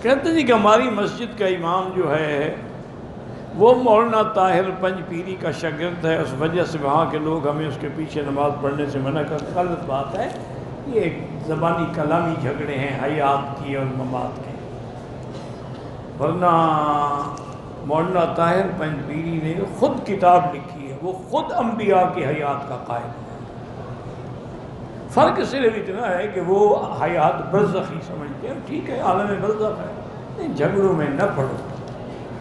کہتے جی کہ ہماری مسجد کا امام جو ہے وہ مولانا طاہر پنج پیری کا شاگرد ہے، اس وجہ سے وہاں کے لوگ ہمیں اس کے پیچھے نماز پڑھنے سے منع کرتے۔ غلط بات ہے، یہ ایک زبانی کلامی جھگڑے ہیں حیات کی اور ممات کے، ورنہ مولانا طاہر پنج پیری نے خود کتاب لکھی ہے، وہ خود انبیاء کی حیات کا قائل ہے۔ فرق صرف اتنا ہے کہ وہ حیات برزخی سمجھتے ہیں، ٹھیک ہے عالم برزخ ہے، ان جھگڑوں میں نہ پڑو،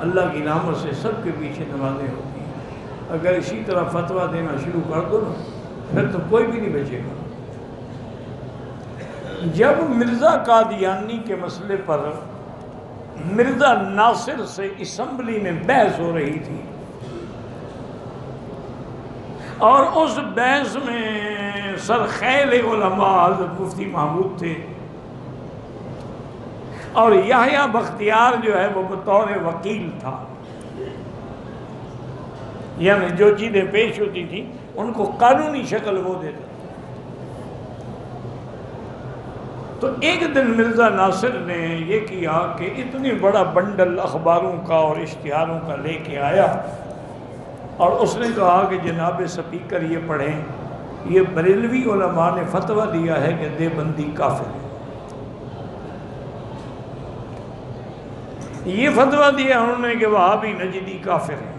اللہ کی رحمت سے سب کے پیچھے نمازیں ہوتی ہیں۔ اگر اسی طرح فتویٰ دینا شروع کر دو نا پھر تو کوئی بھی نہیں بچے گا۔ جب مرزا قادیانی کے مسئلے پر مرزا ناصر سے اسمبلی میں بحث ہو رہی تھی اور اس بحث میں سرخیل علماء حضرت مفتی محمود تھے اور یحییٰ بختیار جو ہے وہ بطور وکیل تھا، یعنی جو چیزیں پیش ہوتی تھی ان کو قانونی شکل وہ دیتا۔ تو ایک دن مرزا ناصر نے یہ کیا کہ اتنی بڑا بنڈل اخباروں کا اور اشتہاروں کا لے کے آیا اور اس نے کہا کہ جناب سپیکر یہ پڑھیں، یہ بریلوی علماء نے فتویٰ دیا ہے کہ دیوبندی کافر ہے۔ یہ فتویٰ دیا انہوں نے کہ وہابی نجدی کافر ہے،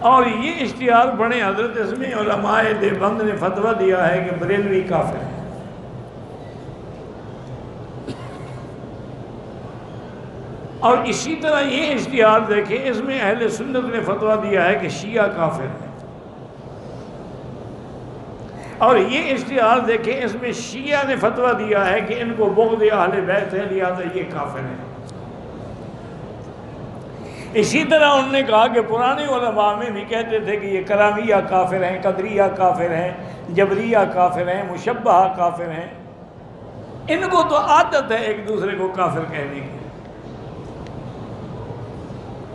اور یہ اشتہار پڑھیں حضرت اسمی علماء دیوبند نے فتویٰ دیا ہے کہ بریلوی کافر ہے۔ اور اسی طرح یہ اشتہار دیکھیں، اس میں اہل سنت نے فتویٰ دیا ہے کہ شیعہ کافر ہے، اور یہ اشتہار دیکھیں اس میں شیعہ نے فتویٰ دیا ہے کہ ان کو بغض اہل بیت ہے لہذا یہ کافر ہے۔ اسی طرح انہوں نے کہا کہ پرانے علماء میں بھی کہتے تھے کہ یہ کرامیہ کافر ہیں، قدریہ کافر ہیں، جبریہ کافر ہیں، مشبہہ کافر ہیں، ان کو تو عادت ہے ایک دوسرے کو کافر کہنے کی۔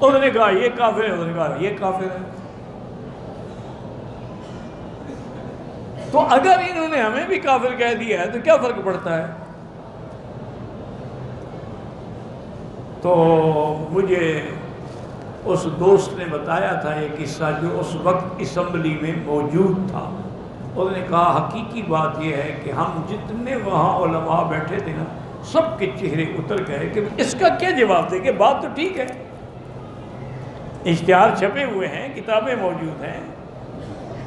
انہوں نے کہا یہ کافر ہے، انہوں نے کہا یہ کافر ہے۔ تو اگر انہوں نے ہمیں بھی کافر کہہ دیا ہے تو کیا فرق پڑتا ہے؟ تو مجھے اس دوست نے بتایا تھا ایک قصہ جو اس وقت اسمبلی میں موجود تھا۔ انہوں نے کہا حقیقی بات یہ ہے کہ ہم جتنے وہاں علماء بیٹھے تھے نا سب کے چہرے اتر گئے کہ اس کا کیا جواب دیں، کہ بات تو ٹھیک ہے، اشتہار چھپے ہوئے ہیں، کتابیں موجود ہیں،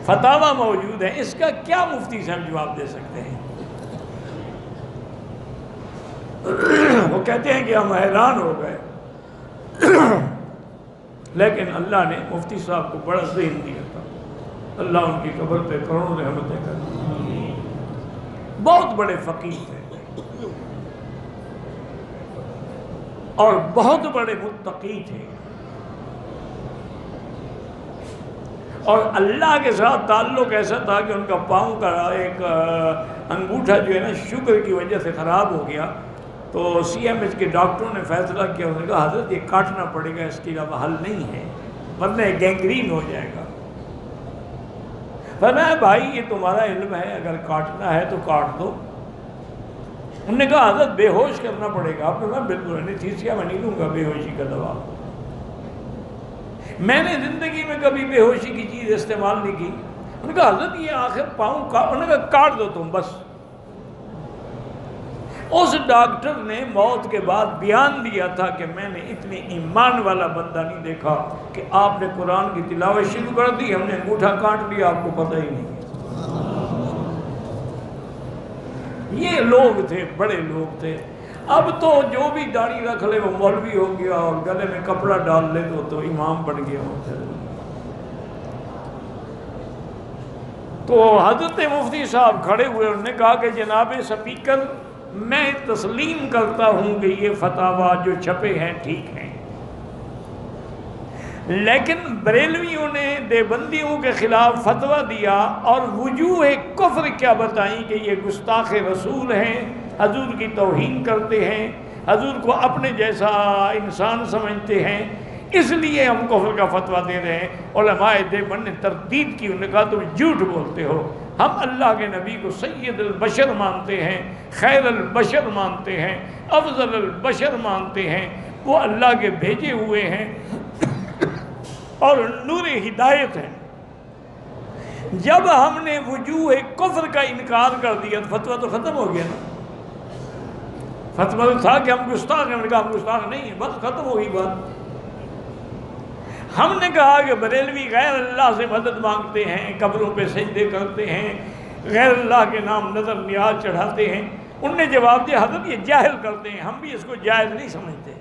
فتاویٰ موجود ہیں، اس کا کیا مفتی سے ہم جواب دے سکتے ہیں؟ وہ کہتے ہیں کہ ہم حیران ہو گئے، لیکن اللہ نے مفتی صاحب کو بڑا ذہن دیا تھا، اللہ ان کی قبر پہ کروڑوں رحمتیں کرے، بہت بڑے فقیہ تھے اور بہت بڑے متقی تھے، اور اللہ کے ساتھ تعلق ایسا تھا کہ ان کا پاؤں کا ایک انگوٹھا جو ہے نا شوگر کی وجہ سے خراب ہو گیا، تو سی ایم ایچ کے ڈاکٹروں نے فیصلہ کیا، انہوں نے کہا حضرت یہ کاٹنا پڑے گا، اس کے علاوہ حل نہیں ہے ورنہ گینگرین ہو جائے گا۔ فرمایا بھائی یہ تمہارا علم ہے، اگر کاٹنا ہے تو کاٹ دو۔ انہوں نے کہا حضرت بے ہوش کرنا پڑے گا۔ آپ نے کہا بالکل انیستھیسیا میں نہیں لوں گا بے ہوشی کا دوا، میں نے زندگی میں کبھی بے ہوشی کی چیز استعمال نہیں کی۔ انہوں نے کہا حضرت یہ آخر پاؤں کا، انہوں نے کہا کاٹ دو تم بس۔ اس ڈاکٹر نے موت کے بعد بیان دیا تھا کہ میں نے اتنے ایمان والا بندہ نہیں دیکھا کہ آپ نے قرآن کی تلاوت شروع کر دی، ہم نے انگوٹھا کاٹ لیا، آپ کو پتہ ہی نہیں۔ یہ لوگ تھے، بڑے لوگ تھے۔ اب تو جو بھی داڑھی رکھ لے وہ مولوی ہو گیا اور گلے میں کپڑا ڈال لے تو امام بن گیا ہوتا ہے۔ تو حضرت مفتی صاحب کھڑے ہوئے، انہوں نے کہا کہ جناب سپیکر میں تسلیم کرتا ہوں کہ یہ فتاویٰ جو چھپے ہیں ٹھیک ہیں، لیکن بریلویوں نے دیوبندیوں کے خلاف فتویٰ دیا اور وجوہ کفر کیا بتائیں کہ یہ گستاخ رسول ہیں، حضور کی توہین کرتے ہیں، حضور کو اپنے جیسا انسان سمجھتے ہیں، اس لیے ہم کفر کا فتویٰ دے رہے ہیں۔ علماء دیوبند نے تردید کی، انہوں نے کہا تم جھوٹ بولتے ہو، ہم اللہ کے نبی کو سید البشر مانتے ہیں، خیر البشر مانتے ہیں، افضل البشر مانتے ہیں، وہ اللہ کے بھیجے ہوئے ہیں اور نور ہدایت ہیں۔ جب ہم نے وجوہ کفر کا انکار کر دیا تو فتویٰ تو ختم ہو گیا نا۔ فتویٰ تو تھا کہ ہم گستاخ ہیں، ہم نے کہا ہم گستاخ نہیں ہیں، بس ختم ہو گئی بات۔ ہم نے کہا کہ بریلوی غیر اللہ سے مدد مانگتے ہیں، قبروں پہ سجدے کرتے ہیں، غیر اللہ کے نام نظر نیاز چڑھاتے ہیں۔ ان نے جواب دیا حضرت یہ جاہل کرتے ہیں، ہم بھی اس کو جائز نہیں سمجھتے۔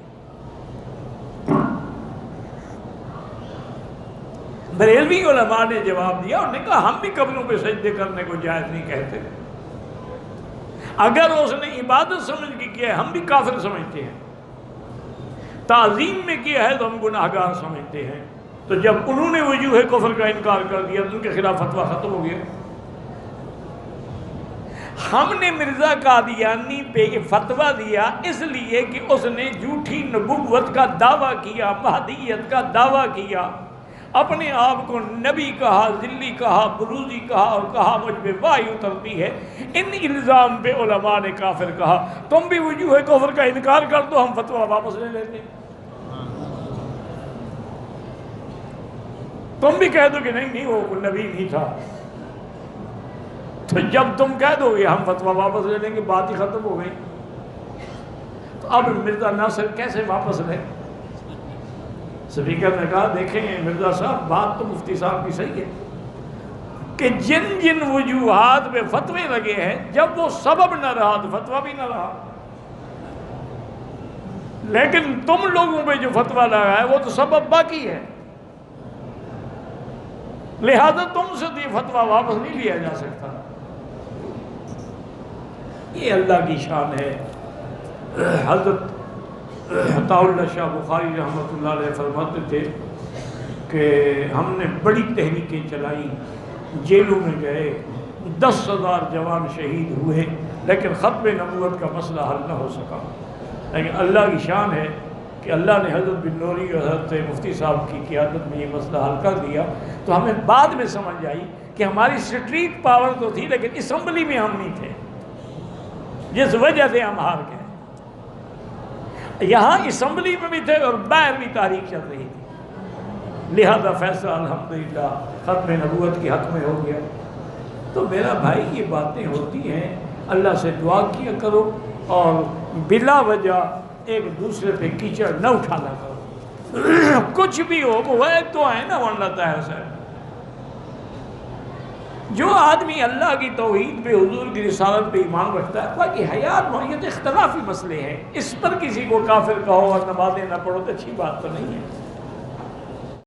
بریلوی علماء نے جواب دیا، انہوں نے کہا ہم بھی قبروں پہ سجدے کرنے کو جائز نہیں کہتے۔ اگر اس نے عبادت سمجھ کے کیا ہے ہم بھی کافر سمجھتے ہیں، تعظیم میں کیا ہے تو ہم گناہگار سمجھتے ہیں۔ تو جب انہوں نے وجوہ کفر کا انکار کر دیا تو ان کے خلاف فتویٰ ختم ہو گیا۔ ہم نے مرزا قادیانی پہ یہ فتویٰ دیا اس لیے کہ اس نے جھوٹی نبوت کا دعویٰ کیا، مہدیت کا دعویٰ کیا، اپنے آپ کو نبی کہا، ذلی کہا، بروزی کہا، اور کہا مجھ پہ وحی اترتی ہے۔ ان الزام پہ علماء نے کافر کہا۔ تم بھی وجوہ کفر کا انکار کر دو، ہم فتویٰ واپس لے لیتے ہیں۔ تم بھی کہہ دو کہ نہیں وہ نبی نہیں تھا، تو جب تم کہہ دو گے ہم فتویٰ واپس لے لیں گے، بات ہی ختم ہو گئی۔ تو اب مرزا ناصر کیسے واپس لے؟ سپیکر نے کہا دیکھیں مرزا صاحب بات تو مفتی صاحب کی صحیح ہے کہ جن جن وجوہات پہ فتوے لگے ہیں جب وہ سبب نہ رہا تو فتویٰ بھی نہ رہا، لیکن تم لوگوں پہ جو فتویٰ لگا ہے وہ تو سبب باقی ہے، لہذا تم سے تو یہ فتویٰ واپس نہیں لیا جا سکتا۔ یہ اللہ کی شان ہے۔ حضرت عطاء اللہ شاہ بخاری رحمۃ اللہ علیہ فرماتے تھے کہ ہم نے بڑی تحریکیں چلائیں، جیلوں میں گئے، 10,000 جوان شہید ہوئے، لیکن ختم نبوت کا مسئلہ حل نہ ہو سکا۔ لیکن اللہ کی شان ہے کہ اللہ نے حضرت بن نوری اور حضرت مفتی صاحب کی قیادت میں یہ مسئلہ حل کر دیا۔ تو ہمیں بعد میں سمجھ آئی کہ ہماری اسٹریٹ پاور تو تھی لیکن اسمبلی میں ہم نہیں تھے، جس وجہ سے ہم ہار گئے۔ یہاں اسمبلی میں بھی تھے اور باہر بھی تاریخ چل رہی تھی، لہذا فیصلہ الحمدللہ ختم نبوت کے حق میں ہو گیا۔ تو میرا بھائی یہ باتیں ہوتی ہیں، اللہ سے دعا کیا کرو اور بلا وجہ ایک دوسرے پہ کیچڑ نہ اٹھانا کرو۔ کچھ بھی ہو وہ ایک تو ہے نا ون لاتا ہے سر۔ جو آدمی اللہ کی توحید پہ، حضور کی رسالت پہ ایمان رکھتا ہے، باقی حیات نوعیت اختلافی مسئلے ہیں، اس پر کسی کو کافر کہو اور نمازیں نہ پڑھو تو اچھی بات تو نہیں ہے۔